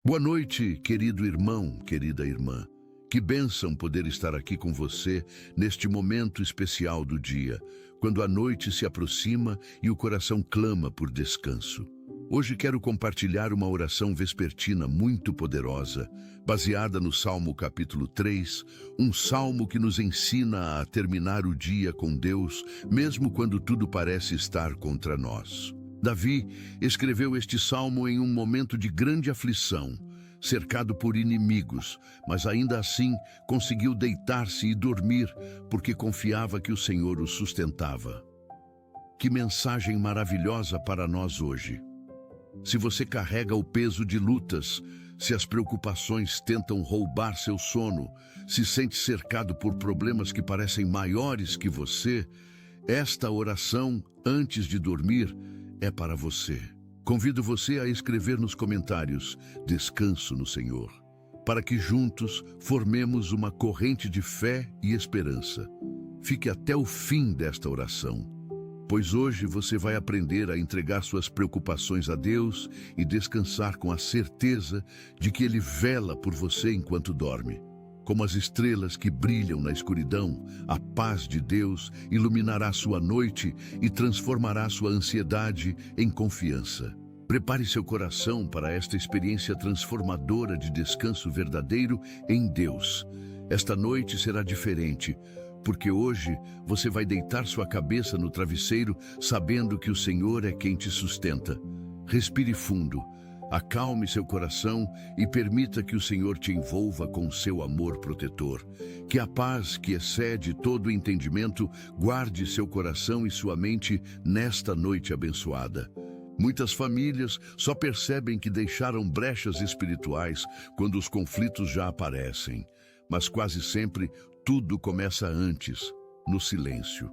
Boa noite, querido irmão, querida irmã. Que bênção poder estar aqui com você neste momento especial do dia, quando a noite se aproxima e o coração clama por descanso. Hoje quero compartilhar uma oração vespertina muito poderosa, baseada no Salmo capítulo 3, um salmo que nos ensina a terminar o dia com Deus, mesmo quando tudo parece estar contra nós. Davi escreveu este salmo em um momento de grande aflição, cercado por inimigos, mas ainda assim conseguiu deitar-se e dormir, porque confiava que o Senhor o sustentava. Que mensagem maravilhosa para nós hoje! Se você carrega o peso de lutas, se as preocupações tentam roubar seu sono, se sente cercado por problemas que parecem maiores que você, esta oração, antes de dormir, é para você. Convido você a escrever nos comentários "Descanso no Senhor", para que juntos formemos uma corrente de fé e esperança. Fique até o fim desta oração, pois hoje você vai aprender a entregar suas preocupações a Deus e descansar com a certeza de que Ele vela por você enquanto dorme. Como as estrelas que brilham na escuridão, a paz de Deus iluminará sua noite e transformará sua ansiedade em confiança. Prepare seu coração para esta experiência transformadora de descanso verdadeiro em Deus. Esta noite será diferente, porque hoje você vai deitar sua cabeça no travesseiro sabendo que o Senhor é quem te sustenta. Respire fundo. Acalme seu coração e permita que o Senhor te envolva com seu amor protetor. Que a paz que excede todo o entendimento guarde seu coração e sua mente nesta noite abençoada. Muitas famílias só percebem que deixaram brechas espirituais quando os conflitos já aparecem, mas quase sempre tudo começa antes, no silêncio.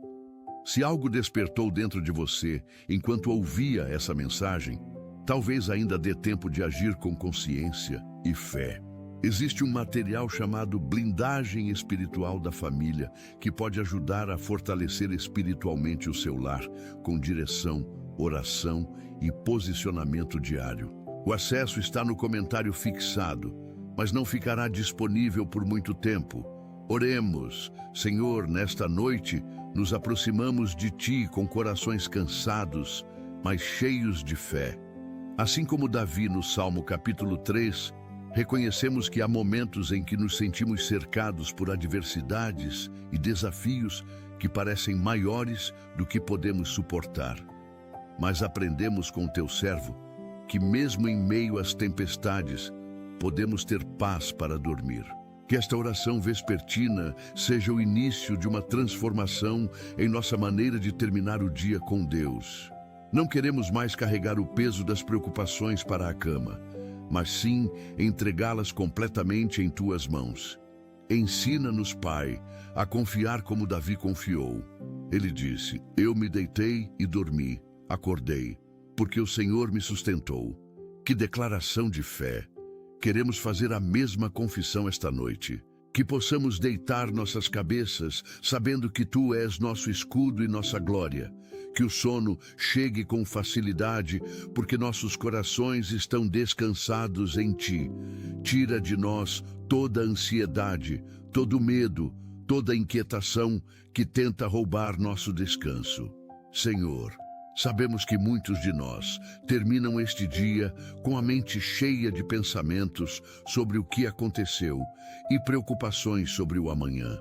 Se algo despertou dentro de você enquanto ouvia essa mensagem, talvez ainda dê tempo de agir com consciência e fé. Existe um material chamado blindagem espiritual da família que pode ajudar a fortalecer espiritualmente o seu lar, com direção, oração e posicionamento diário. O acesso está no comentário fixado, mas não ficará disponível por muito tempo. Oremos. Senhor, nesta noite nos aproximamos de Ti com corações cansados, mas cheios de fé. Assim como Davi no Salmo capítulo 3, reconhecemos que há momentos em que nos sentimos cercados por adversidades e desafios que parecem maiores do que podemos suportar. Mas aprendemos com o Teu servo que mesmo em meio às tempestades, podemos ter paz para dormir. Que esta oração vespertina seja o início de uma transformação em nossa maneira de terminar o dia com Deus. Não queremos mais carregar o peso das preocupações para a cama, mas sim entregá-las completamente em Tuas mãos. Ensina-nos, Pai, a confiar como Davi confiou. Ele disse: "Eu me deitei e dormi, acordei, porque o Senhor me sustentou." Que declaração de fé! Queremos fazer a mesma confissão esta noite. Que possamos deitar nossas cabeças, sabendo que Tu és nosso escudo e nossa glória. Que o sono chegue com facilidade, porque nossos corações estão descansados em Ti. Tira de nós toda ansiedade, todo medo, toda inquietação que tenta roubar nosso descanso. Senhor, sabemos que muitos de nós terminam este dia com a mente cheia de pensamentos sobre o que aconteceu e preocupações sobre o amanhã.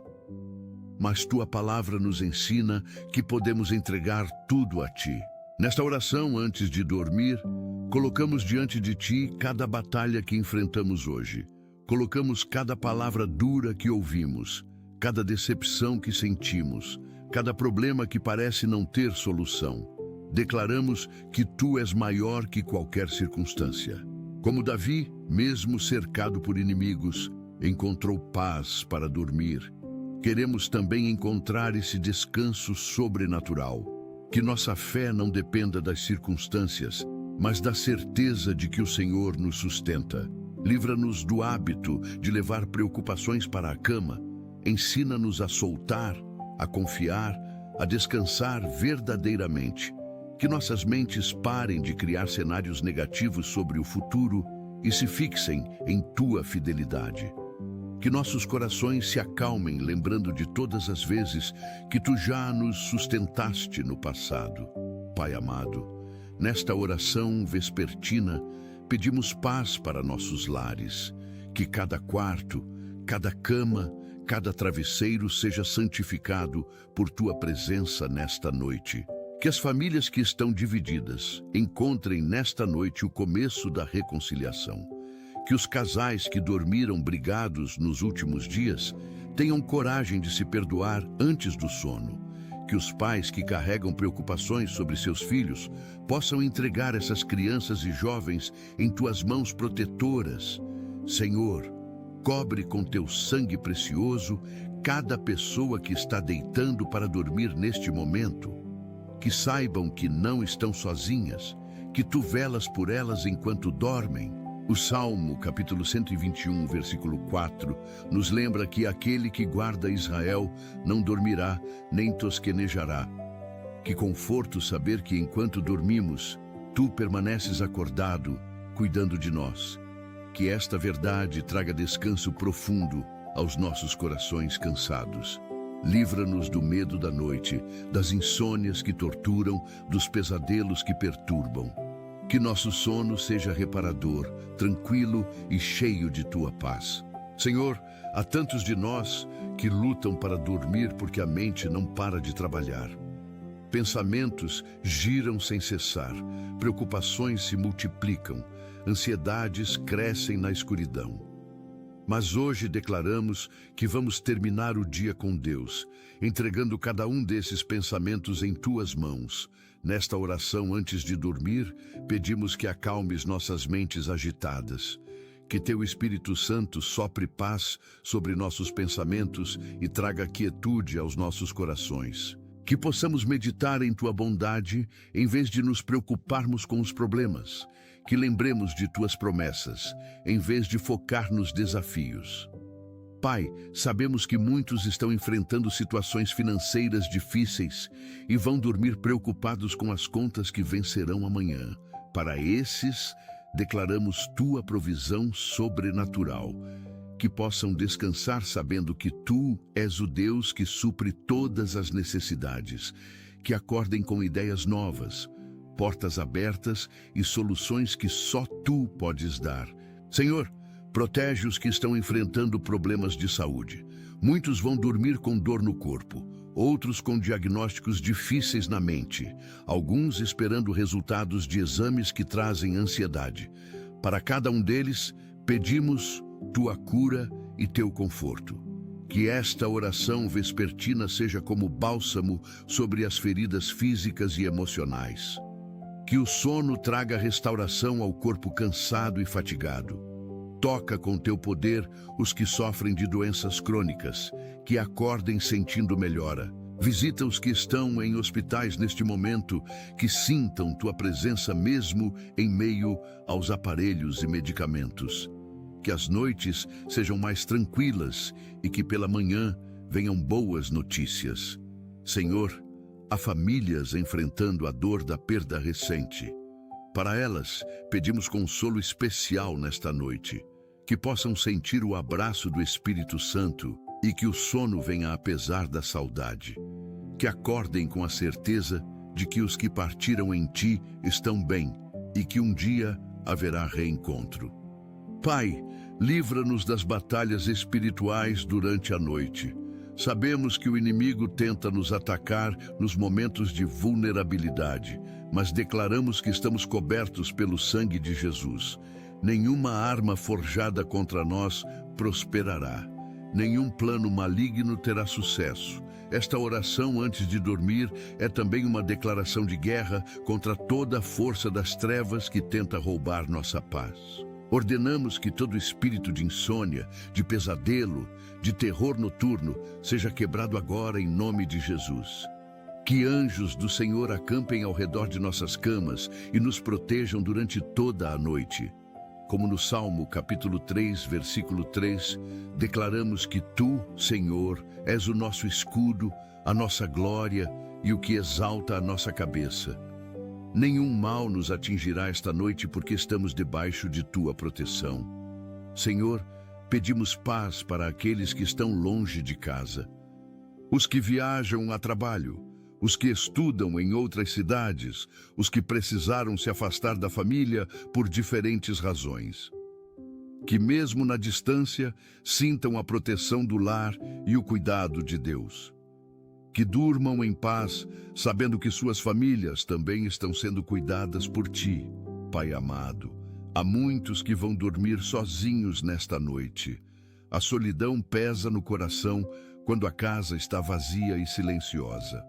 Mas Tua palavra nos ensina que podemos entregar tudo a Ti. Nesta oração, antes de dormir, colocamos diante de Ti cada batalha que enfrentamos hoje. Colocamos cada palavra dura que ouvimos, cada decepção que sentimos, cada problema que parece não ter solução. Declaramos que Tu és maior que qualquer circunstância. Como Davi, mesmo cercado por inimigos, encontrou paz para dormir. Queremos também encontrar esse descanso sobrenatural. Que nossa fé não dependa das circunstâncias, mas da certeza de que o Senhor nos sustenta. Livra-nos do hábito de levar preocupações para a cama. Ensina-nos a soltar, a confiar, a descansar verdadeiramente. Que nossas mentes parem de criar cenários negativos sobre o futuro e se fixem em tua fidelidade. Que nossos corações se acalmem lembrando de todas as vezes que tu já nos sustentaste no passado. Pai amado, nesta oração vespertina, pedimos paz para nossos lares, que cada quarto, cada cama, cada travesseiro seja santificado por tua presença nesta noite. Que as famílias que estão divididas encontrem nesta noite o começo da reconciliação. Que os casais que dormiram brigados nos últimos dias tenham coragem de se perdoar antes do sono. Que os pais que carregam preocupações sobre seus filhos possam entregar essas crianças e jovens em tuas mãos protetoras. Senhor, cobre com teu sangue precioso cada pessoa que está deitando para dormir neste momento. Que saibam que não estão sozinhas, que tu velas por elas enquanto dormem. O Salmo, capítulo 121, versículo 4, nos lembra que aquele que guarda Israel não dormirá, nem tosquenejará. Que conforto saber que enquanto dormimos, tu permaneces acordado, cuidando de nós. Que esta verdade traga descanso profundo aos nossos corações cansados. Livra-nos do medo da noite, das insônias que torturam, dos pesadelos que perturbam. Que nosso sono seja reparador, tranquilo e cheio de tua paz. Senhor, há tantos de nós que lutam para dormir porque a mente não para de trabalhar. Pensamentos giram sem cessar, preocupações se multiplicam, ansiedades crescem na escuridão. Mas hoje declaramos que vamos terminar o dia com Deus, entregando cada um desses pensamentos em tuas mãos. Nesta oração antes de dormir, pedimos que acalmes nossas mentes agitadas. Que teu Espírito Santo sopre paz sobre nossos pensamentos e traga quietude aos nossos corações. Que possamos meditar em tua bondade em vez de nos preocuparmos com os problemas. Que lembremos de tuas promessas, em vez de focar nos desafios. Pai, sabemos que muitos estão enfrentando situações financeiras difíceis e vão dormir preocupados com as contas que vencerão amanhã. Para esses, declaramos tua provisão sobrenatural. Que possam descansar sabendo que tu és o Deus que supre todas as necessidades. Que acordem com ideias novas, portas abertas e soluções que só tu podes dar. Senhor, protege os que estão enfrentando problemas de saúde. Muitos vão dormir com dor no corpo, outros com diagnósticos difíceis na mente, alguns esperando resultados de exames que trazem ansiedade. Para cada um deles, pedimos tua cura e teu conforto. Que esta oração vespertina seja como bálsamo sobre as feridas físicas e emocionais. Que o sono traga restauração ao corpo cansado e fatigado. Toca com teu poder os que sofrem de doenças crônicas, que acordem sentindo melhora. Visita os que estão em hospitais neste momento, que sintam tua presença mesmo em meio aos aparelhos e medicamentos. Que as noites sejam mais tranquilas e que pela manhã venham boas notícias. Senhor, há famílias enfrentando a dor da perda recente. Para elas, pedimos consolo especial nesta noite, que possam sentir o abraço do Espírito Santo e que o sono venha apesar da saudade. Que acordem com a certeza de que os que partiram em ti estão bem e que um dia haverá reencontro. Pai, livra-nos das batalhas espirituais durante a noite. Sabemos que o inimigo tenta nos atacar nos momentos de vulnerabilidade, mas declaramos que estamos cobertos pelo sangue de Jesus. Nenhuma arma forjada contra nós prosperará. Nenhum plano maligno terá sucesso. Esta oração antes de dormir é também uma declaração de guerra contra toda a força das trevas que tenta roubar nossa paz. Ordenamos que todo espírito de insônia, de pesadelo, de terror noturno seja quebrado agora em nome de Jesus. Que anjos do Senhor acampem ao redor de nossas camas e nos protejam durante toda a noite. Como no Salmo capítulo 3, versículo 3, declaramos que tu, Senhor, és o nosso escudo, a nossa glória e o que exalta a nossa cabeça. Nenhum mal nos atingirá esta noite porque estamos debaixo de tua proteção. Senhor, pedimos paz para aqueles que estão longe de casa, os que viajam a trabalho, os que estudam em outras cidades, os que precisaram se afastar da família por diferentes razões. Que mesmo na distância sintam a proteção do lar e o cuidado de Deus. Que durmam em paz, sabendo que suas famílias também estão sendo cuidadas por ti, Pai amado. Há muitos que vão dormir sozinhos nesta noite. A solidão pesa no coração quando a casa está vazia e silenciosa.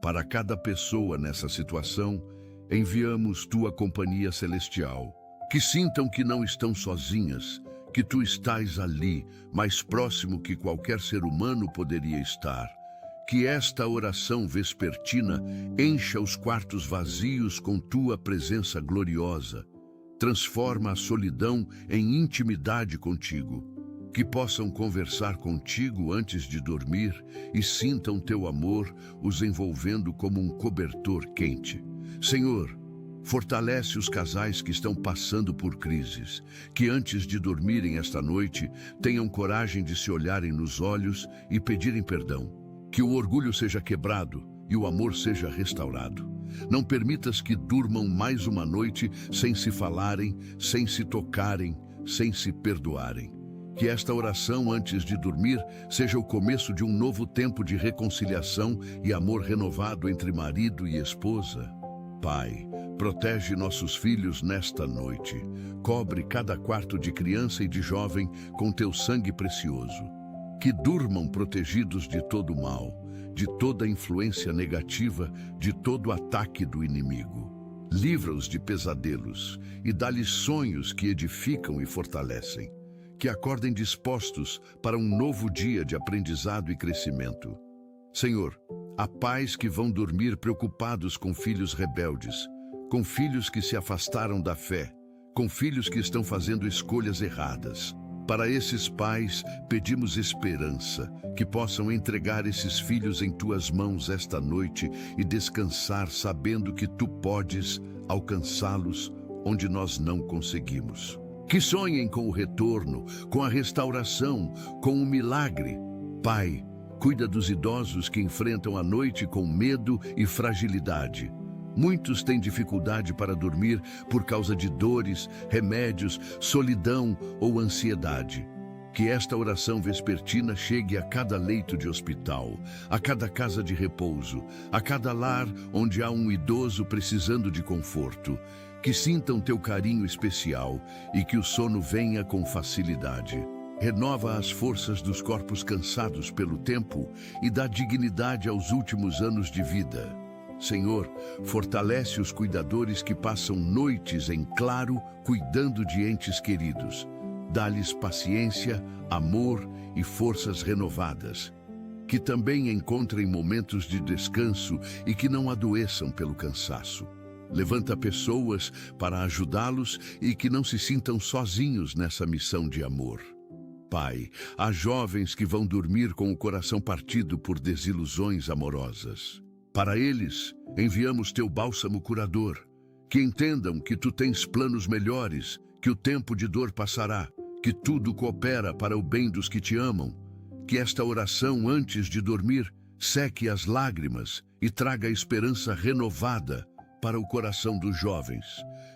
Para cada pessoa nessa situação, enviamos tua companhia celestial. Que sintam que não estão sozinhas, que tu estás ali, mais próximo que qualquer ser humano poderia estar. Que esta oração vespertina encha os quartos vazios com tua presença gloriosa. Transforma a solidão em intimidade contigo. Que possam conversar contigo antes de dormir e sintam teu amor os envolvendo como um cobertor quente. Senhor, fortalece os casais que estão passando por crises, que antes de dormirem esta noite tenham coragem de se olharem nos olhos e pedirem perdão. Que o orgulho seja quebrado e o amor seja restaurado. Não permitas que durmam mais uma noite sem se falarem, sem se tocarem, sem se perdoarem. Que esta oração antes de dormir seja o começo de um novo tempo de reconciliação e amor renovado entre marido e esposa. Pai, protege nossos filhos nesta noite. Cobre cada quarto de criança e de jovem com teu sangue precioso. Que durmam protegidos de todo mal, de toda influência negativa, de todo ataque do inimigo. Livra-os de pesadelos e dá-lhes sonhos que edificam e fortalecem. Que acordem dispostos para um novo dia de aprendizado e crescimento. Senhor, há pais que vão dormir preocupados com filhos rebeldes, com filhos que se afastaram da fé, com filhos que estão fazendo escolhas erradas. Para esses pais, pedimos esperança, que possam entregar esses filhos em tuas mãos esta noite e descansar sabendo que tu podes alcançá-los onde nós não conseguimos. Que sonhem com o retorno, com a restauração, com o milagre. Pai, cuida dos idosos que enfrentam a noite com medo e fragilidade. Muitos têm dificuldade para dormir por causa de dores, remédios, solidão ou ansiedade. Que esta oração vespertina chegue a cada leito de hospital, a cada casa de repouso, a cada lar onde há um idoso precisando de conforto. Que sintam teu carinho especial e que o sono venha com facilidade. Renova as forças dos corpos cansados pelo tempo e dá dignidade aos últimos anos de vida. Senhor, fortalece os cuidadores que passam noites em claro cuidando de entes queridos. Dá-lhes paciência, amor e forças renovadas. Que também encontrem momentos de descanso e que não adoeçam pelo cansaço. Levanta pessoas para ajudá-los e que não se sintam sozinhos nessa missão de amor. Pai, há jovens que vão dormir com o coração partido por desilusões amorosas. Para eles, enviamos teu bálsamo curador. Que entendam que tu tens planos melhores, que o tempo de dor passará, que tudo coopera para o bem dos que te amam. Que esta oração antes de dormir seque as lágrimas e traga esperança renovada para o coração dos jovens.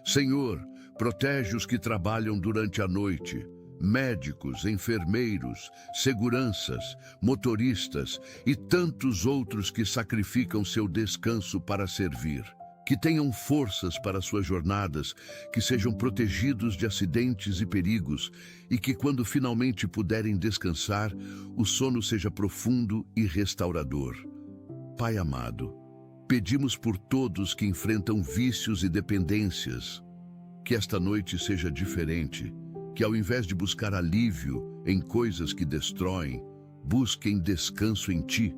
Senhor, protege os que trabalham durante a noite. Médicos, enfermeiros, seguranças, motoristas e tantos outros que sacrificam seu descanso para servir. Que tenham forças para suas jornadas, que sejam protegidos de acidentes e perigos e que quando finalmente puderem descansar, o sono seja profundo e restaurador. Pai amado, pedimos por todos que enfrentam vícios e dependências. Que esta noite seja diferente. Que ao invés de buscar alívio em coisas que destroem, busquem descanso em ti.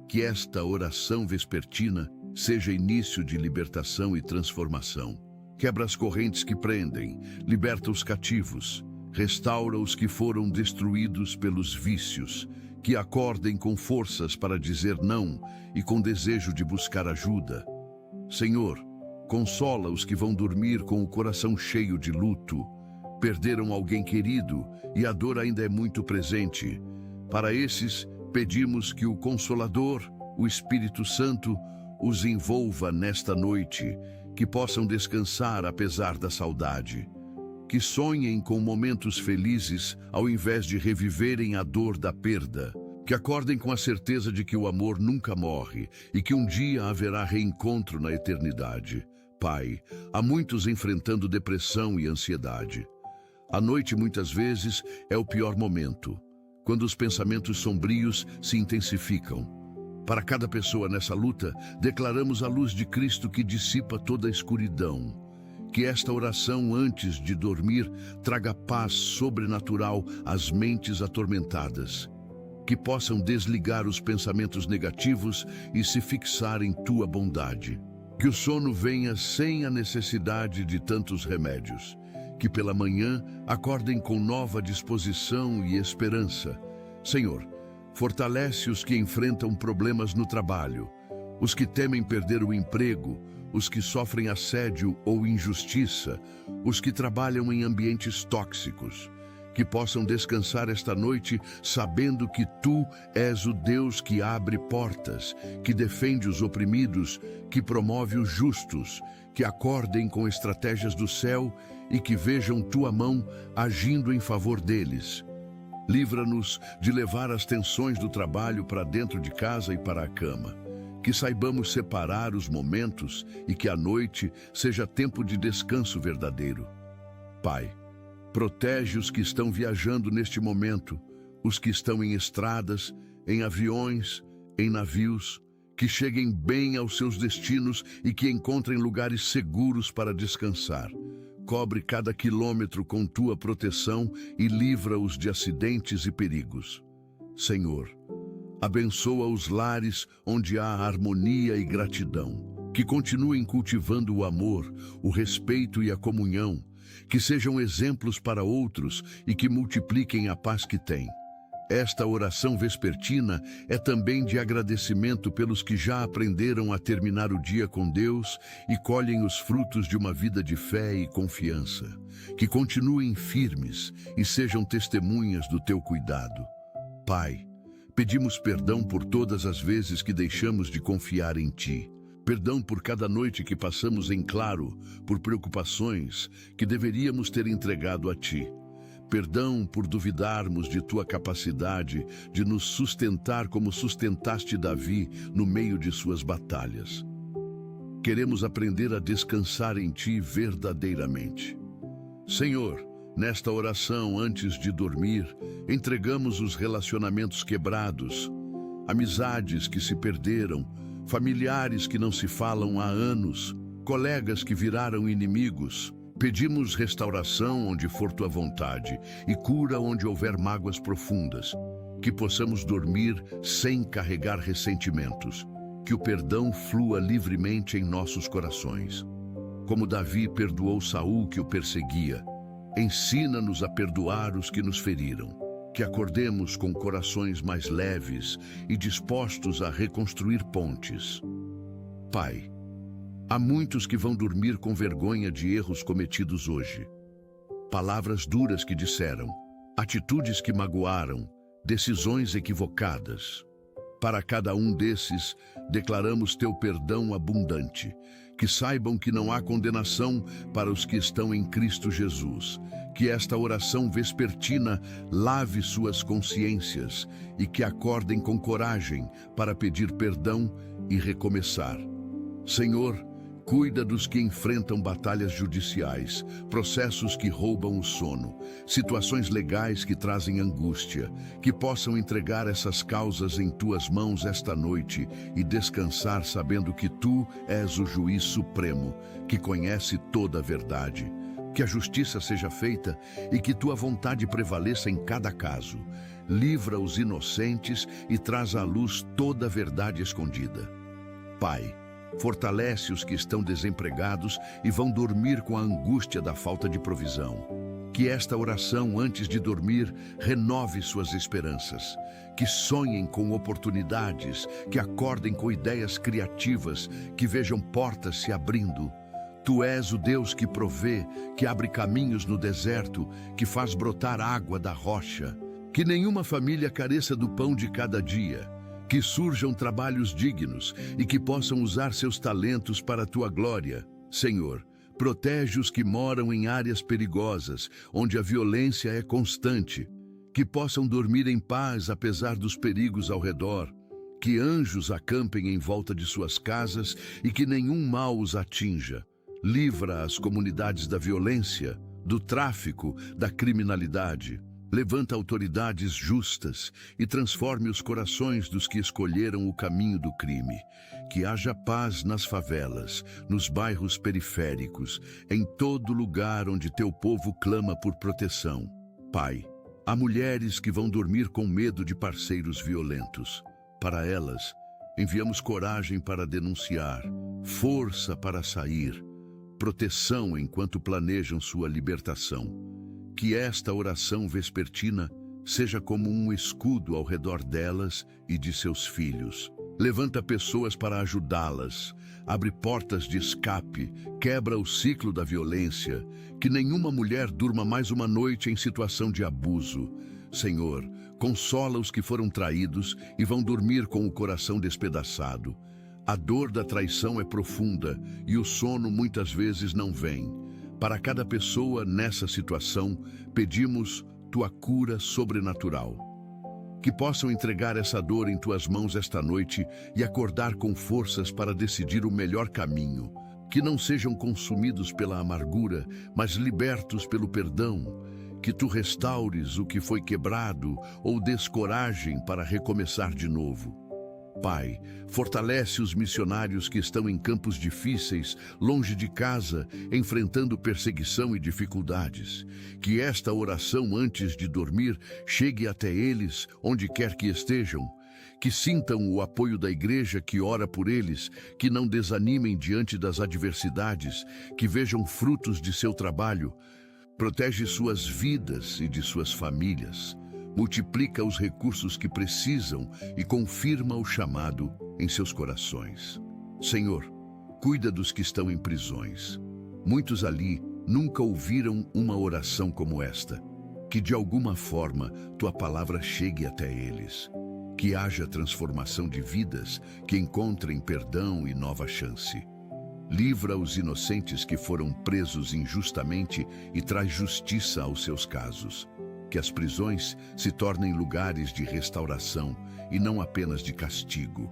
Que esta oração vespertina seja início de libertação e transformação. Quebra as correntes que prendem, liberta os cativos, restaura os que foram destruídos pelos vícios, que acordem com forças para dizer não e com desejo de buscar ajuda. Senhor, Consola os que vão dormir com o coração cheio de luto. Perderam alguém querido e a dor ainda é muito presente. Para esses, pedimos que o Consolador, o Espírito Santo, os envolva nesta noite, que possam descansar apesar da saudade. Que sonhem com momentos felizes ao invés de reviverem a dor da perda. Que acordem com a certeza de que o amor nunca morre e que um dia haverá reencontro na eternidade. Pai, há muitos enfrentando depressão e ansiedade. A noite, muitas vezes, é o pior momento, quando os pensamentos sombrios se intensificam. Para cada pessoa nessa luta, declaramos a luz de Cristo que dissipa toda a escuridão. Que esta oração antes de dormir traga paz sobrenatural às mentes atormentadas. Que possam desligar os pensamentos negativos e se fixar em tua bondade. Que o sono venha sem a necessidade de tantos remédios. Que pela manhã acordem com nova disposição e esperança. Senhor, fortalece os que enfrentam problemas no trabalho, os que temem perder o emprego, os que sofrem assédio ou injustiça, os que trabalham em ambientes tóxicos. Que possam descansar esta noite sabendo que Tu és o Deus que abre portas, que defende os oprimidos, que promove os justos, que acordem com estratégias do céu e que vejam Tua mão agindo em favor deles. Livra-nos de levar as tensões do trabalho para dentro de casa e para a cama. Que saibamos separar os momentos e que a noite seja tempo de descanso verdadeiro. Pai, protege os que estão viajando neste momento, os que estão em estradas, em aviões, em navios, que cheguem bem aos seus destinos e que encontrem lugares seguros para descansar. Cobre cada quilômetro com Tua proteção e livra-os de acidentes e perigos. Senhor, abençoa os lares onde há harmonia e gratidão. Que continuem cultivando o amor, o respeito e a comunhão. Que sejam exemplos para outros e que multipliquem a paz que têm. Esta oração vespertina é também de agradecimento pelos que já aprenderam a terminar o dia com Deus e colhem os frutos de uma vida de fé e confiança. Que continuem firmes e sejam testemunhas do Teu cuidado. Pai, pedimos perdão por todas as vezes que deixamos de confiar em Ti. Perdão por cada noite que passamos em claro, por preocupações que deveríamos ter entregado a Ti. Perdão por duvidarmos de Tua capacidade de nos sustentar como sustentaste Davi no meio de suas batalhas. Queremos aprender a descansar em Ti verdadeiramente. Senhor, nesta oração antes de dormir, entregamos os relacionamentos quebrados, amizades que se perderam, familiares que não se falam há anos, colegas que viraram inimigos. Pedimos restauração onde for Tua vontade e cura onde houver mágoas profundas. Que possamos dormir sem carregar ressentimentos. Que o perdão flua livremente em nossos corações. Como Davi perdoou Saul que o perseguia, ensina-nos a perdoar os que nos feriram. Que acordemos com corações mais leves e dispostos a reconstruir pontes. Pai, há muitos que vão dormir com vergonha de erros cometidos hoje. Palavras duras que disseram, atitudes que magoaram, decisões equivocadas. Para cada um desses, declaramos Teu perdão abundante. Que saibam que não há condenação para os que estão em Cristo Jesus. Que esta oração vespertina lave suas consciências e que acordem com coragem para pedir perdão e recomeçar. Senhor, cuida dos que enfrentam batalhas judiciais, processos que roubam o sono, situações legais que trazem angústia, que possam entregar essas causas em Tuas mãos esta noite e descansar sabendo que Tu és o juiz supremo, que conhece toda a verdade. Que a justiça seja feita e que Tua vontade prevaleça em cada caso. Livra os inocentes e traz à luz toda a verdade escondida. Pai, fortalece os que estão desempregados e vão dormir com a angústia da falta de provisão. Que esta oração antes de dormir renove suas esperanças. Que sonhem com oportunidades, que acordem com ideias criativas, que vejam portas se abrindo. Tu és o Deus que provê, que abre caminhos no deserto, que faz brotar água da rocha. Que nenhuma família careça do pão de cada dia. Que surjam trabalhos dignos e que possam usar seus talentos para a tua glória. Senhor, protege os que moram em áreas perigosas, onde a violência é constante. Que possam dormir em paz apesar dos perigos ao redor. Que anjos acampem em volta de suas casas e que nenhum mal os atinja. Livra as comunidades da violência, do tráfico, da criminalidade. Levanta autoridades justas e transforme os corações dos que escolheram o caminho do crime. Que haja paz nas favelas, nos bairros periféricos, em todo lugar onde teu povo clama por proteção. Pai, há mulheres que vão dormir com medo de parceiros violentos. Para elas, enviamos coragem para denunciar, força para sair, proteção enquanto planejam sua libertação. Que esta oração vespertina seja como um escudo ao redor delas e de seus filhos. Levanta pessoas para ajudá-las, abre portas de escape, quebra o ciclo da violência. Que nenhuma mulher durma mais uma noite em situação de abuso. Senhor, consola os que foram traídos e vão dormir com o coração despedaçado. A dor da traição é profunda e o sono muitas vezes não vem. Para cada pessoa nessa situação, pedimos tua cura sobrenatural. Que possam entregar essa dor em tuas mãos esta noite e acordar com forças para decidir o melhor caminho. Que não sejam consumidos pela amargura, mas libertos pelo perdão. Que tu restaures o que foi quebrado ou des coragem para recomeçar de novo. Pai, fortalece os missionários que estão em campos difíceis, longe de casa, enfrentando perseguição e dificuldades. Que esta oração antes de dormir chegue até eles, onde quer que estejam. Que sintam o apoio da igreja que ora por eles, que não desanimem diante das adversidades, que vejam frutos de seu trabalho. Protege suas vidas e de suas famílias. Multiplica os recursos que precisam e confirma o chamado em seus corações. Senhor, cuida dos que estão em prisões. Muitos ali nunca ouviram uma oração como esta. Que de alguma forma tua palavra chegue até eles. Que haja transformação de vidas, que encontrem perdão e nova chance. Livra os inocentes que foram presos injustamente e traz justiça aos seus casos. Que as prisões se tornem lugares de restauração e não apenas de castigo.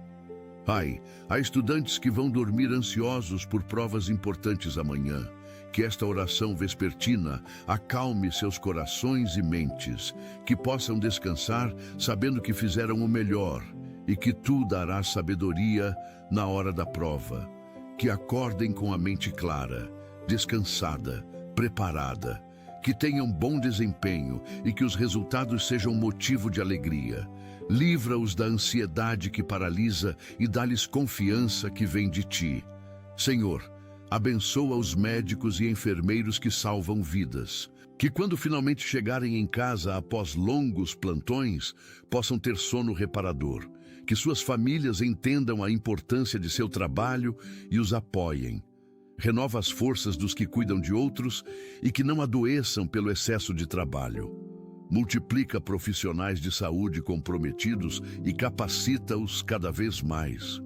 Pai, há estudantes que vão dormir ansiosos por provas importantes amanhã. Que esta oração vespertina acalme seus corações e mentes, que possam descansar sabendo que fizeram o melhor e que tu darás sabedoria na hora da prova. Que acordem com a mente clara, descansada, preparada. Que tenham bom desempenho e que os resultados sejam motivo de alegria. Livra-os da ansiedade que paralisa e dá-lhes confiança que vem de ti. Senhor, abençoa os médicos e enfermeiros que salvam vidas. Que quando finalmente chegarem em casa após longos plantões, possam ter sono reparador. Que suas famílias entendam a importância de seu trabalho e os apoiem. Renova as forças dos que cuidam de outros e que não adoeçam pelo excesso de trabalho. Multiplica profissionais de saúde comprometidos e capacita-os cada vez mais.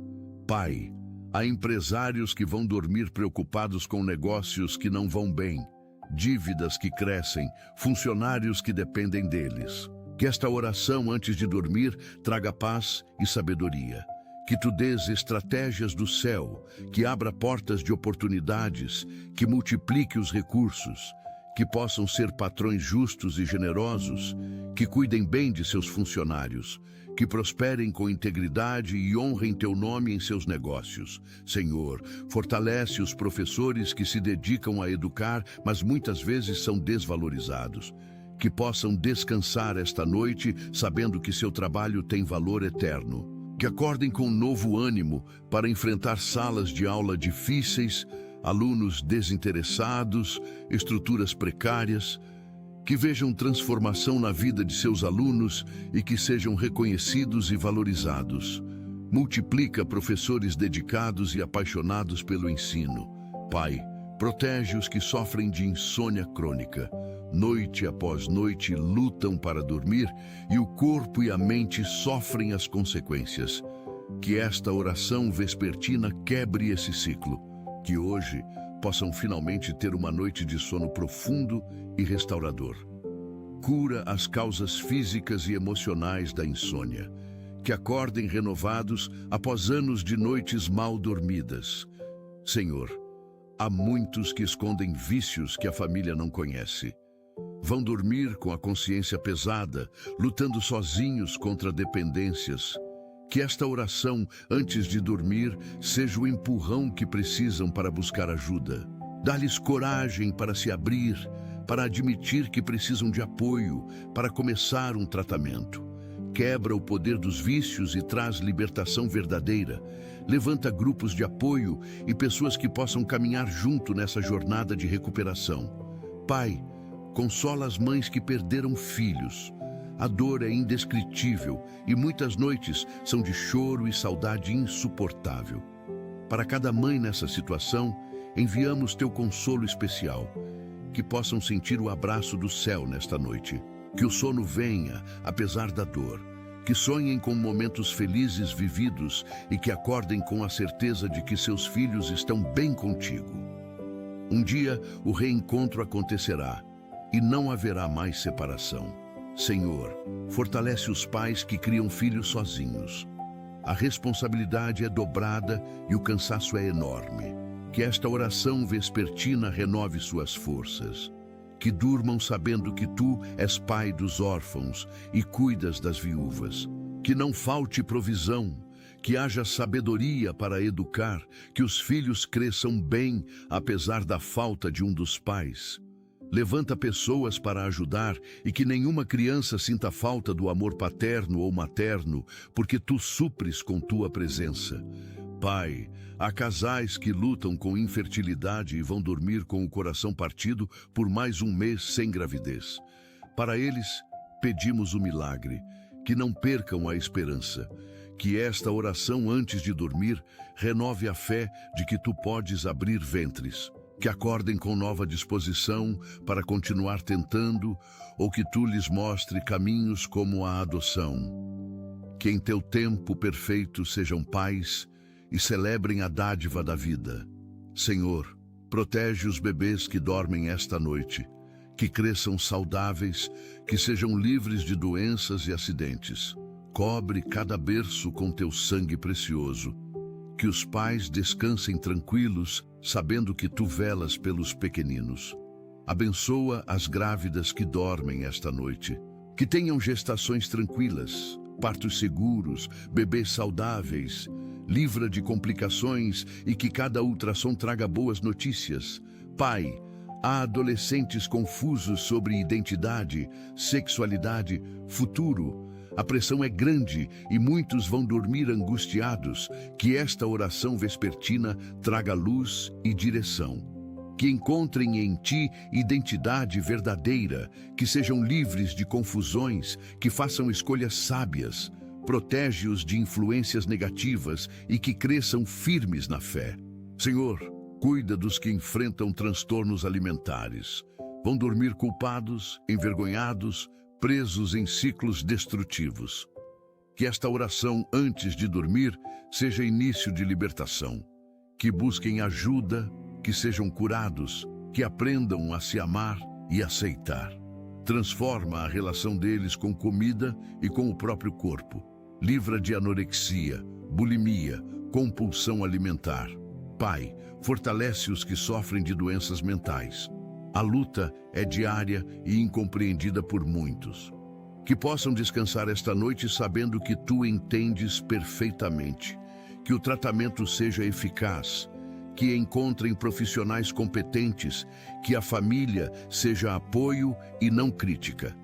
Pai, há empresários que vão dormir preocupados com negócios que não vão bem, dívidas que crescem, funcionários que dependem deles. Que esta oração antes de dormir traga paz e sabedoria. Que tu dês estratégias do céu, que abra portas de oportunidades, que multiplique os recursos, que possam ser patrões justos e generosos, que cuidem bem de seus funcionários, que prosperem com integridade e honrem teu nome em seus negócios. Senhor, fortalece os professores que se dedicam a educar, mas muitas vezes são desvalorizados. Que possam descansar esta noite, sabendo que seu trabalho tem valor eterno. Que acordem com novo ânimo para enfrentar salas de aula difíceis, alunos desinteressados, estruturas precárias. Que vejam transformação na vida de seus alunos e que sejam reconhecidos e valorizados. Multiplica professores dedicados e apaixonados pelo ensino. Pai, Protege os que sofrem de insônia crônica. Noite após noite lutam para dormir e o corpo e a mente sofrem as consequências. Que esta oração vespertina quebre esse ciclo. Que hoje possam finalmente ter uma noite de sono profundo e restaurador. Cura as causas físicas e emocionais da insônia. Que acordem renovados após anos de noites mal dormidas. Senhor, há muitos que escondem vícios que a família não conhece. Vão dormir com a consciência pesada, lutando sozinhos contra dependências. Que esta oração, antes de dormir, seja o empurrão que precisam para buscar ajuda. Dá-lhes coragem para se abrir, para admitir que precisam de apoio, para começar um tratamento. Quebra o poder dos vícios e traz libertação verdadeira. Levanta grupos de apoio e pessoas que possam caminhar junto nessa jornada de recuperação. Pai, consola as mães que perderam filhos. A dor é indescritível e muitas noites são de choro e saudade insuportável. Para cada mãe nessa situação, enviamos teu consolo especial. Que possam sentir o abraço do céu nesta noite. Que o sono venha, apesar da dor. Que sonhem com momentos felizes vividos e que acordem com a certeza de que seus filhos estão bem contigo. Um dia, o reencontro acontecerá e não haverá mais separação. Senhor, fortalece os pais que criam filhos sozinhos. A responsabilidade é dobrada e o cansaço é enorme. Que esta oração vespertina renove suas forças. Que durmam sabendo que tu és pai dos órfãos e cuidas das viúvas. Que não falte provisão, que haja sabedoria para educar, que os filhos cresçam bem apesar da falta de um dos pais. Levanta pessoas para ajudar e que nenhuma criança sinta falta do amor paterno ou materno, porque tu supres com tua presença. Pai, há casais que lutam com infertilidade e vão dormir com o coração partido por mais um mês sem gravidez. Para eles, pedimos o milagre, que não percam a esperança. Que esta oração antes de dormir renove a fé de que tu podes abrir ventres. Que acordem com nova disposição para continuar tentando, ou que tu lhes mostre caminhos como a adoção. Que em teu tempo perfeito sejam pais e celebrem a dádiva da vida. Senhor, protege os bebês que dormem esta noite, que cresçam saudáveis, que sejam livres de doenças e acidentes. Cobre cada berço com teu sangue precioso. Que os pais descansem tranquilos, sabendo que tu velas pelos pequeninos. Abençoa as grávidas que dormem esta noite. Que tenham gestações tranquilas, partos seguros, bebês saudáveis. Livra de complicações e que cada ultrassom traga boas notícias. Pai, há adolescentes confusos sobre identidade, sexualidade, futuro. A pressão é grande e muitos vão dormir angustiados. Que esta oração vespertina traga luz e direção. Que encontrem em ti identidade verdadeira, que sejam livres de confusões, que façam escolhas sábias. Protege-os de influências negativas e que cresçam firmes na fé. Senhor, cuida dos que enfrentam transtornos alimentares. Vão dormir culpados, envergonhados, presos em ciclos destrutivos. Que esta oração antes de dormir seja início de libertação. Que busquem ajuda, que sejam curados, que aprendam a se amar e aceitar. Transforma a relação deles com comida e com o próprio corpo. Livra de anorexia, bulimia, compulsão alimentar. Pai, fortalece os que sofrem de doenças mentais. A luta é diária e incompreendida por muitos. Que possam descansar esta noite sabendo que tu entendes perfeitamente. Que o tratamento seja eficaz. Que encontrem profissionais competentes. Que a família seja apoio e não crítica.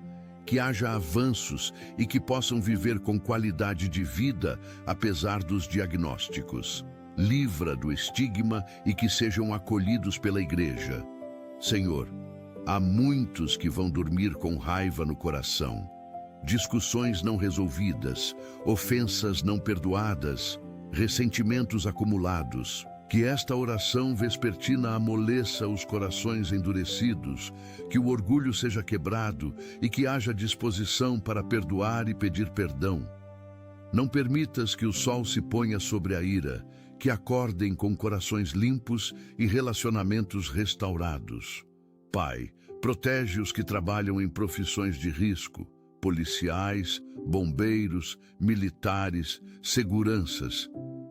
Que haja avanços e que possam viver com qualidade de vida, apesar dos diagnósticos. Livra do estigma e que sejam acolhidos pela igreja. Senhor, há muitos que vão dormir com raiva no coração. Discussões não resolvidas, ofensas não perdoadas, ressentimentos acumulados. Que esta oração vespertina amoleça os corações endurecidos, que o orgulho seja quebrado e que haja disposição para perdoar e pedir perdão. Não permitas que o sol se ponha sobre a ira, que acordem com corações limpos e relacionamentos restaurados. Pai, protege os que trabalham em profissões de risco, policiais, bombeiros, militares, seguranças,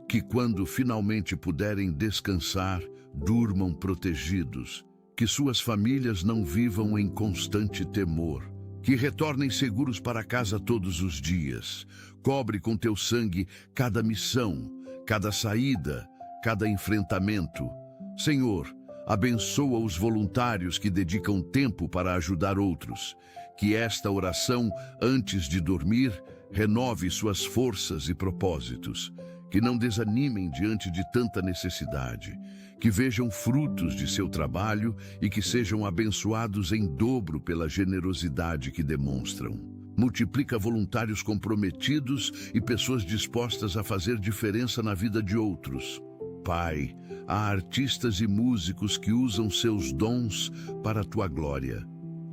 que quando finalmente puderem descansar, durmam protegidos, que suas famílias não vivam em constante temor, que retornem seguros para casa todos os dias. Cobre com teu sangue cada missão, cada saída, cada enfrentamento. Senhor, abençoa os voluntários que dedicam tempo para ajudar outros. Que esta oração, antes de dormir, renove suas forças e propósitos. Que não desanimem diante de tanta necessidade. Que vejam frutos de seu trabalho e que sejam abençoados em dobro pela generosidade que demonstram. Multiplica voluntários comprometidos e pessoas dispostas a fazer diferença na vida de outros. Pai, há artistas e músicos que usam seus dons para a tua glória.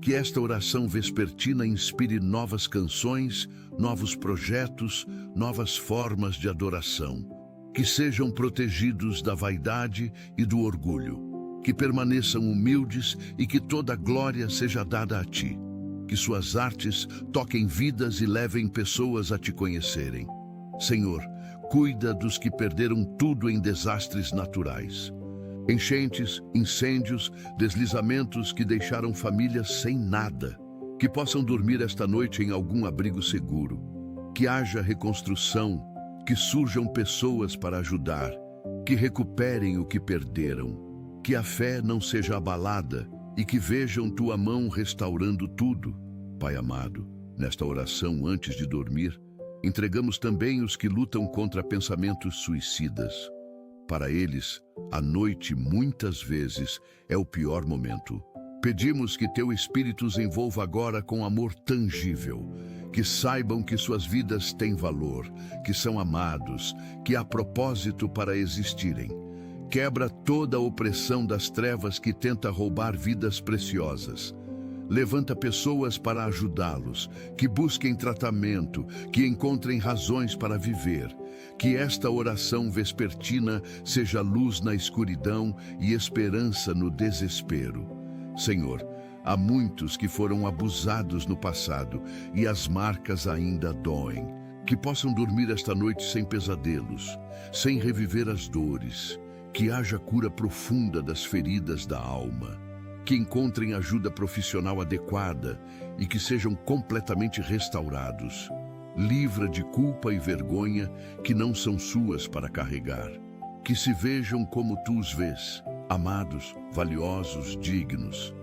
Que esta oração vespertina inspire novas canções, novos projetos, novas formas de adoração. Que sejam protegidos da vaidade e do orgulho. Que permaneçam humildes e que toda a glória seja dada a ti. Que suas artes toquem vidas e levem pessoas a te conhecerem. Senhor, cuida dos que perderam tudo em desastres naturais. Enchentes, incêndios, deslizamentos que deixaram famílias sem nada. Que possam dormir esta noite em algum abrigo seguro. Que haja reconstrução, que surjam pessoas para ajudar, que recuperem o que perderam. Que a fé não seja abalada e que vejam tua mão restaurando tudo. Pai amado, nesta oração antes de dormir, entregamos também os que lutam contra pensamentos suicidas. Para eles, a noite, muitas vezes, é o pior momento. Pedimos que teu Espírito os envolva agora com amor tangível, que saibam que suas vidas têm valor, que são amados, que há propósito para existirem. Quebra toda a opressão das trevas que tenta roubar vidas preciosas. Levanta pessoas para ajudá-los, que busquem tratamento, que encontrem razões para viver. Que esta oração vespertina seja luz na escuridão e esperança no desespero. Senhor, há muitos que foram abusados no passado e as marcas ainda doem. Que possam dormir esta noite sem pesadelos, sem reviver as dores. Que haja cura profunda das feridas da alma. Que encontrem ajuda profissional adequada e que sejam completamente restaurados. Livra de culpa e vergonha que não são suas para carregar. Que se vejam como tu os vês, amados, valiosos, dignos.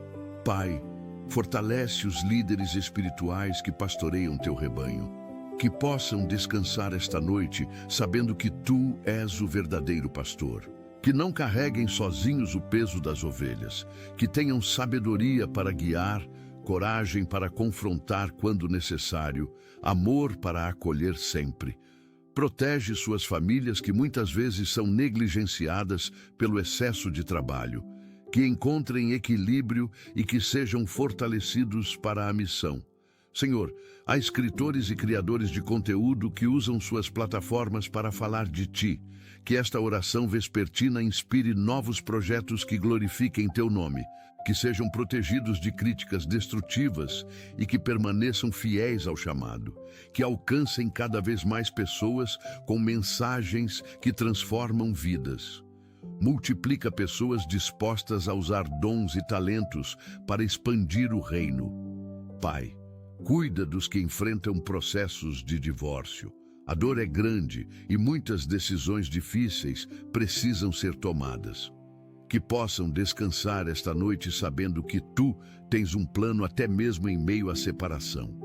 Pai, fortalece os líderes espirituais que pastoreiam teu rebanho. Que possam descansar esta noite sabendo que tu és o verdadeiro pastor. Que não carreguem sozinhos o peso das ovelhas, que tenham sabedoria para guiar, coragem para confrontar quando necessário, amor para acolher sempre. Protege suas famílias que muitas vezes são negligenciadas pelo excesso de trabalho, que encontrem equilíbrio e que sejam fortalecidos para a missão. Senhor, há escritores e criadores de conteúdo que usam suas plataformas para falar de Ti. Que esta oração vespertina inspire novos projetos que glorifiquem Teu nome, que sejam protegidos de críticas destrutivas e que permaneçam fiéis ao chamado, que alcancem cada vez mais pessoas com mensagens que transformam vidas. Multiplica pessoas dispostas a usar dons e talentos para expandir o reino. Pai, cuida dos que enfrentam processos de divórcio. A dor é grande e muitas decisões difíceis precisam ser tomadas. Que possam descansar esta noite sabendo que tu tens um plano até mesmo em meio à separação.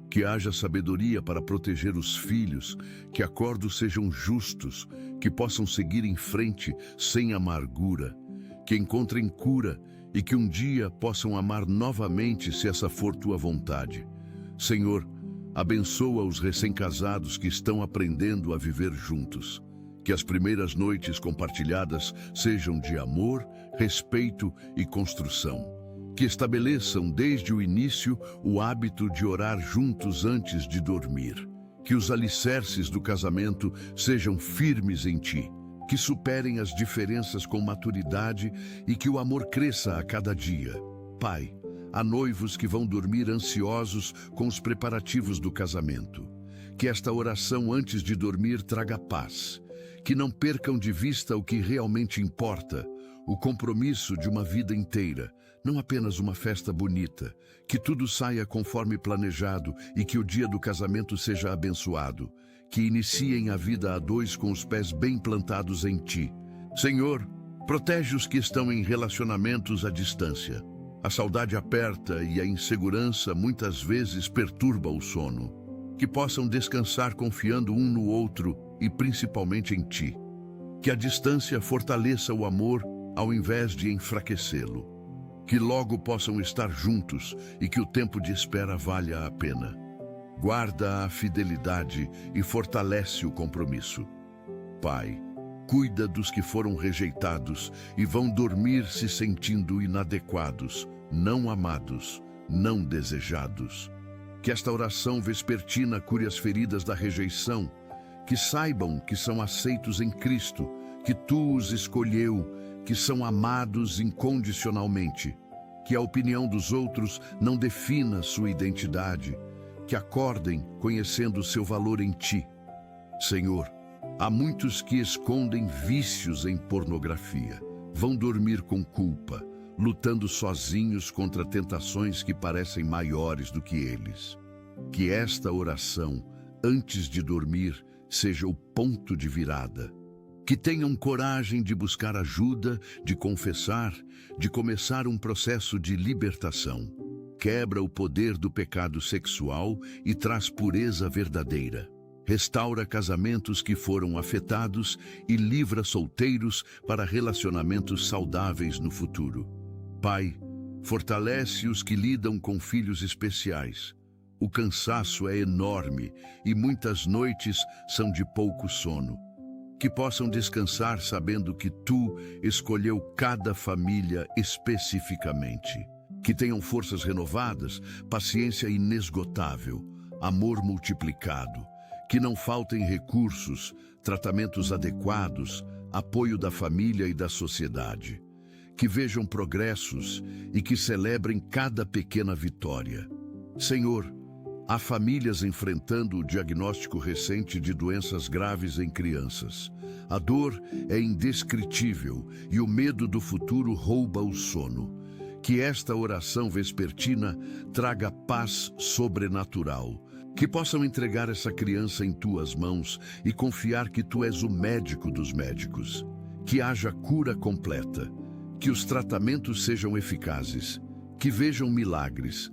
Que haja sabedoria para proteger os filhos, que acordos sejam justos, que possam seguir em frente sem amargura, que encontrem cura e que um dia possam amar novamente se essa for tua vontade. Senhor, abençoa os recém-casados que estão aprendendo a viver juntos. Que as primeiras noites compartilhadas sejam de amor, respeito e construção. Que estabeleçam desde o início o hábito de orar juntos antes de dormir. Que os alicerces do casamento sejam firmes em ti. Que superem as diferenças com maturidade e que o amor cresça a cada dia. Pai, há noivos que vão dormir ansiosos com os preparativos do casamento. Que esta oração antes de dormir traga paz. Que não percam de vista o que realmente importa, o compromisso de uma vida inteira, não apenas uma festa bonita. Que tudo saia conforme planejado e que o dia do casamento seja abençoado. Que iniciem a vida a dois com os pés bem plantados em ti. Senhor, protege os que estão em relacionamentos à distância. A saudade aperta e a insegurança muitas vezes perturba o sono. Que possam descansar confiando um no outro e principalmente em ti. Que a distância fortaleça o amor ao invés de enfraquecê-lo. Que logo possam estar juntos e que o tempo de espera valha a pena. Guarda a fidelidade e fortalece o compromisso. Pai, cuida dos que foram rejeitados e vão dormir se sentindo inadequados, não amados, não desejados. Que esta oração vespertina cure as feridas da rejeição. Que saibam que são aceitos em Cristo, que tu os escolheu, que são amados incondicionalmente. Que a opinião dos outros não defina sua identidade. Que acordem conhecendo o seu valor em ti. Senhor, há muitos que escondem vícios em pornografia. Vão dormir com culpa, lutando sozinhos contra tentações que parecem maiores do que eles. Que esta oração, antes de dormir, seja o ponto de virada. Que tenham coragem de buscar ajuda, de confessar, de começar um processo de libertação. Quebra o poder do pecado sexual e traz pureza verdadeira. Restaura casamentos que foram afetados e livra solteiros para relacionamentos saudáveis no futuro. Pai, fortalece os que lidam com filhos especiais. O cansaço é enorme e muitas noites são de pouco sono. Que possam descansar sabendo que tu escolheu cada família especificamente. Que tenham forças renovadas, paciência inesgotável, amor multiplicado. Que não faltem recursos, tratamentos adequados, apoio da família e da sociedade. Que vejam progressos e que celebrem cada pequena vitória. Senhor, há famílias enfrentando o diagnóstico recente de doenças graves em crianças. A dor é indescritível e o medo do futuro rouba o sono. Que esta oração vespertina traga paz sobrenatural. Que possam entregar essa criança em tuas mãos e confiar que tu és o médico dos médicos. Que haja cura completa. Que os tratamentos sejam eficazes. Que vejam milagres.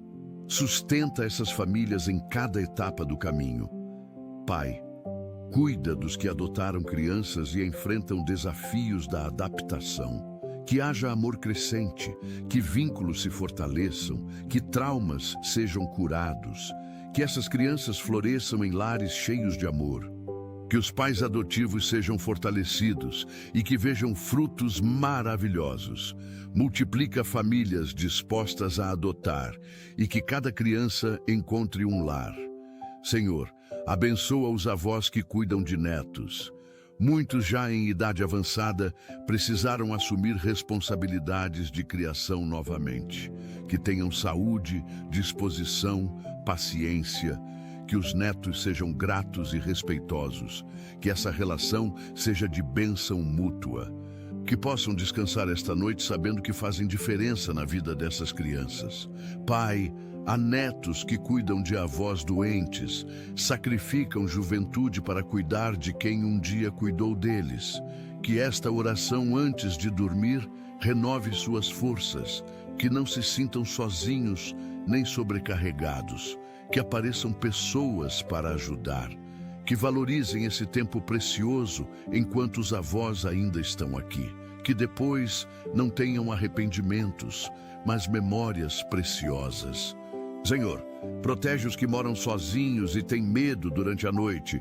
Sustenta essas famílias em cada etapa do caminho. Pai, cuida dos que adotaram crianças e enfrentam desafios da adaptação. Que haja amor crescente, que vínculos se fortaleçam, que traumas sejam curados, que essas crianças floresçam em lares cheios de amor. Que os pais adotivos sejam fortalecidos e que vejam frutos maravilhosos. Multiplica famílias dispostas a adotar e que cada criança encontre um lar. Senhor, abençoa os avós que cuidam de netos. Muitos já em idade avançada precisaram assumir responsabilidades de criação novamente. Que tenham saúde, disposição, paciência. Que os netos sejam gratos e respeitosos. Que essa relação seja de bênção mútua. Que possam descansar esta noite sabendo que fazem diferença na vida dessas crianças. Pai, há netos que cuidam de avós doentes, sacrificam juventude para cuidar de quem um dia cuidou deles. Que esta oração antes de dormir renove suas forças. Que não se sintam sozinhos nem sobrecarregados. Que apareçam pessoas para ajudar. Que valorizem esse tempo precioso enquanto os avós ainda estão aqui. Que depois não tenham arrependimentos, mas memórias preciosas. Senhor, protege os que moram sozinhos e têm medo durante a noite.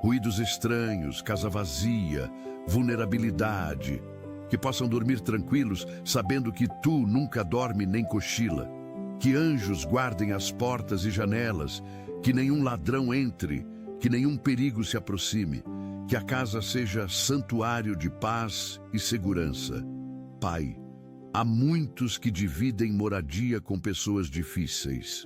ruídos estranhos, casa vazia, vulnerabilidade, que possam dormir tranquilos, sabendo que tu nunca dorme nem cochila. Que anjos guardem as portas e janelas, que nenhum ladrão entre, que nenhum perigo se aproxime, que a casa seja santuário de paz e segurança. Pai, há muitos que dividem moradia com pessoas difíceis,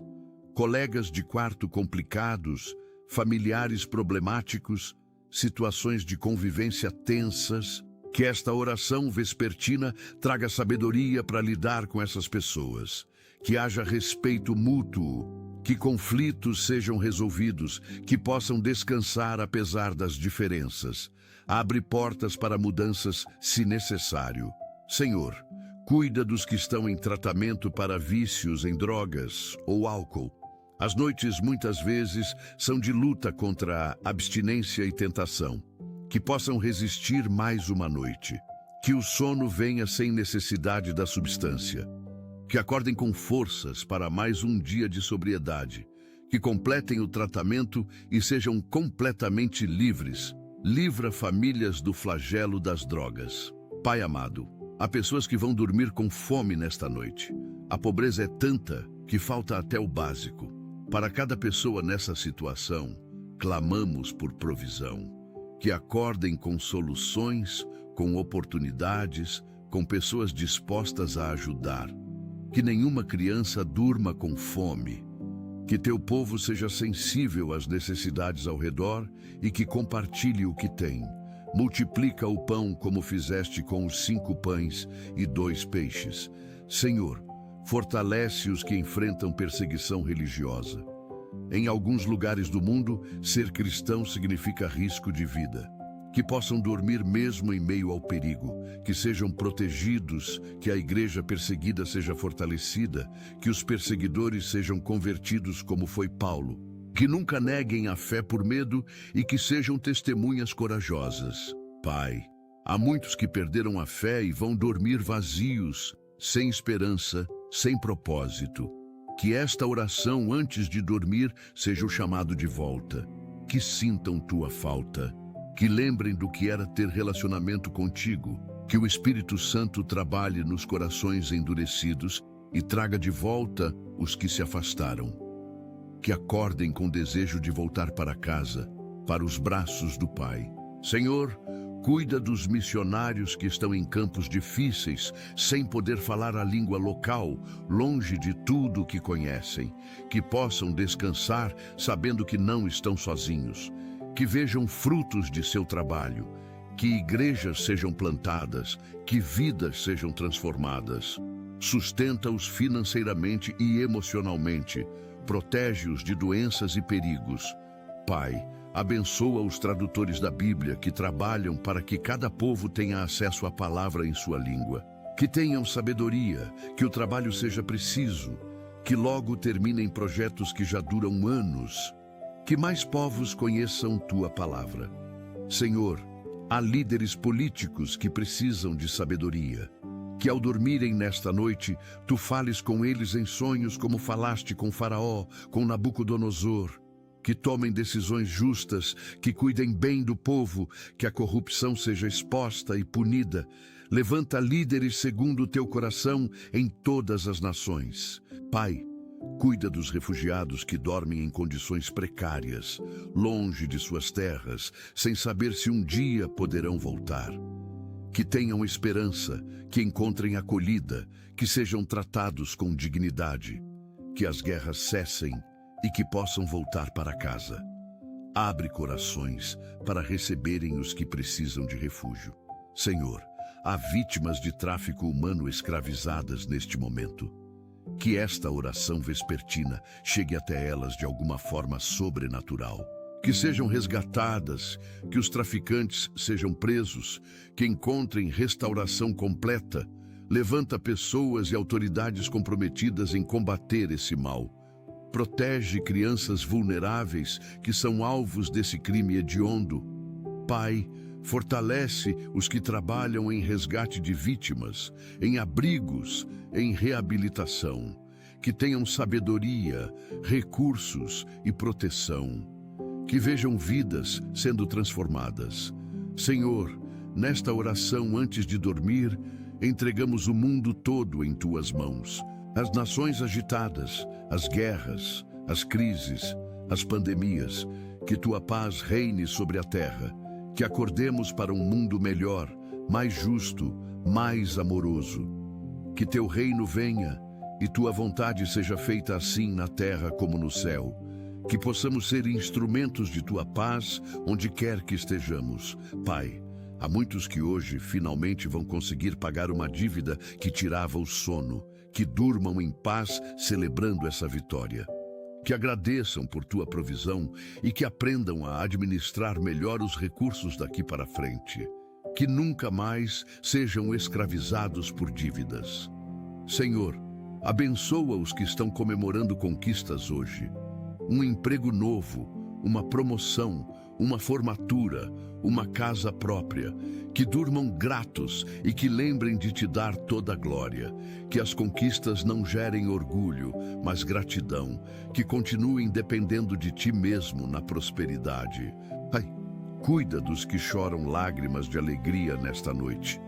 colegas de quarto complicados, familiares problemáticos, situações de convivência tensas. Que esta oração vespertina traga sabedoria para lidar com essas pessoas. Que haja respeito mútuo, que conflitos sejam resolvidos, que possam descansar apesar das diferenças. Abre portas para mudanças se necessário. Senhor, cuida dos que estão em tratamento para vícios em drogas ou álcool. As noites muitas vezes são de luta contra a abstinência e tentação. Que possam resistir mais uma noite. Que o sono venha sem necessidade da substância. Que acordem com forças para mais um dia de sobriedade. Que completem o tratamento e sejam completamente livres. Livra famílias do flagelo das drogas. Pai amado, há pessoas que vão dormir com fome nesta noite. A pobreza é tanta que falta até o básico. Para cada pessoa nessa situação, clamamos por provisão. Que acordem com soluções, com oportunidades, com pessoas dispostas a ajudar. Que nenhuma criança durma com fome. Que teu povo seja sensível às necessidades ao redor e que compartilhe o que tem. Multiplica o pão como fizeste com os 5 pães e 2 peixes. Senhor, fortalece os que enfrentam perseguição religiosa. Em alguns lugares do mundo, ser cristão significa risco de vida. Que possam dormir mesmo em meio ao perigo, que sejam protegidos, que a igreja perseguida seja fortalecida, que os perseguidores sejam convertidos como foi Paulo. Que nunca neguem a fé por medo e que sejam testemunhas corajosas. Pai, há muitos que perderam a fé e vão dormir vazios, sem esperança, sem propósito. Que esta oração antes de dormir seja o chamado de volta. Que sintam tua falta. Que lembrem do que era ter relacionamento contigo. Que o Espírito Santo trabalhe nos corações endurecidos e traga de volta os que se afastaram. Que acordem com desejo de voltar para casa, para os braços do Pai. Senhor, cuida dos missionários que estão em campos difíceis, sem poder falar a língua local, longe de tudo o que conhecem. Que possam descansar sabendo que não estão sozinhos. Que vejam frutos de seu trabalho. Que igrejas sejam plantadas, que vidas sejam transformadas. Sustenta-os financeiramente e emocionalmente. Protege-os de doenças e perigos. Pai, abençoa os tradutores da Bíblia que trabalham para que cada povo tenha acesso à palavra em sua língua. Que tenham sabedoria, que o trabalho seja preciso, que logo terminem projetos que já duram anos. Que mais povos conheçam tua palavra. Senhor, há líderes políticos que precisam de sabedoria. Que ao dormirem nesta noite, tu fales com eles em sonhos como falaste com Faraó, com Nabucodonosor. Que tomem decisões justas, que cuidem bem do povo, que a corrupção seja exposta e punida. Levanta líderes segundo o teu coração em todas as nações. Pai, cuida dos refugiados que dormem em condições precárias, longe de suas terras, sem saber se um dia poderão voltar. Que tenham esperança, que encontrem acolhida, que sejam tratados com dignidade, que as guerras cessem e que possam voltar para casa. Abre corações para receberem os que precisam de refúgio. Senhor, há vítimas de tráfico humano escravizadas neste momento. Que esta oração vespertina chegue até elas de alguma forma sobrenatural. Que sejam resgatadas, que os traficantes sejam presos, que encontrem restauração completa. Levanta pessoas e autoridades comprometidas em combater esse mal. Protege crianças vulneráveis que são alvos desse crime hediondo. Pai, fortalece os que trabalham em resgate de vítimas, em abrigos, em reabilitação. Que tenham sabedoria, recursos e proteção. que vejam vidas sendo transformadas. Senhor, nesta oração antes de dormir, entregamos o mundo todo em tuas mãos. As nações agitadas, as guerras, as crises, as pandemias, que tua paz reine sobre a terra, que acordemos para um mundo melhor, mais justo, mais amoroso. Que teu reino venha e tua vontade seja feita assim na terra como no céu. Que possamos ser instrumentos de tua paz onde quer que estejamos. Pai, há muitos que hoje finalmente vão conseguir pagar uma dívida que tirava o sono, que durmam em paz celebrando essa vitória. Que agradeçam por tua provisão e que aprendam a administrar melhor os recursos daqui para frente. Que nunca mais sejam escravizados por dívidas. Senhor, abençoa os que estão comemorando conquistas hoje. Um emprego novo, uma promoção, uma formatura, uma casa própria, que durmam gratos e que lembrem de te dar toda a glória, que as conquistas não gerem orgulho, mas gratidão, que continuem dependendo de ti mesmo na prosperidade. Pai, cuida dos que choram lágrimas de alegria nesta noite.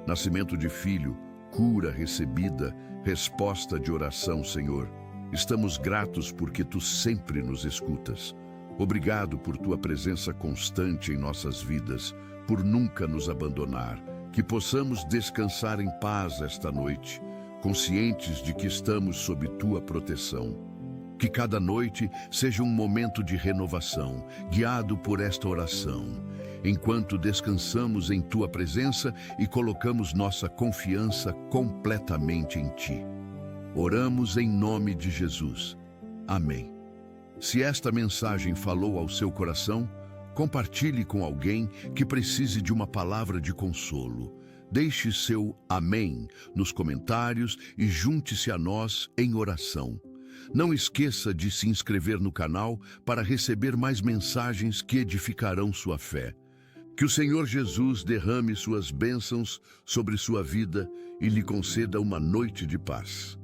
Nascimento de filho, cura recebida, resposta de oração, Senhor. Estamos gratos porque tu sempre nos escutas. Obrigado por tua presença constante em nossas vidas, por nunca nos abandonar. Que possamos descansar em paz esta noite, conscientes de que estamos sob tua proteção. Que cada noite seja um momento de renovação, guiado por esta oração, enquanto descansamos em tua presença e colocamos nossa confiança completamente em ti. Oramos em nome de Jesus. Amém. Se esta mensagem falou ao seu coração, compartilhe com alguém que precise de uma palavra de consolo. Deixe seu amém nos comentários e junte-se a nós em oração. Não esqueça de se inscrever no canal para receber mais mensagens que edificarão sua fé. Que o Senhor Jesus derrame suas bênçãos sobre sua vida e lhe conceda uma noite de paz.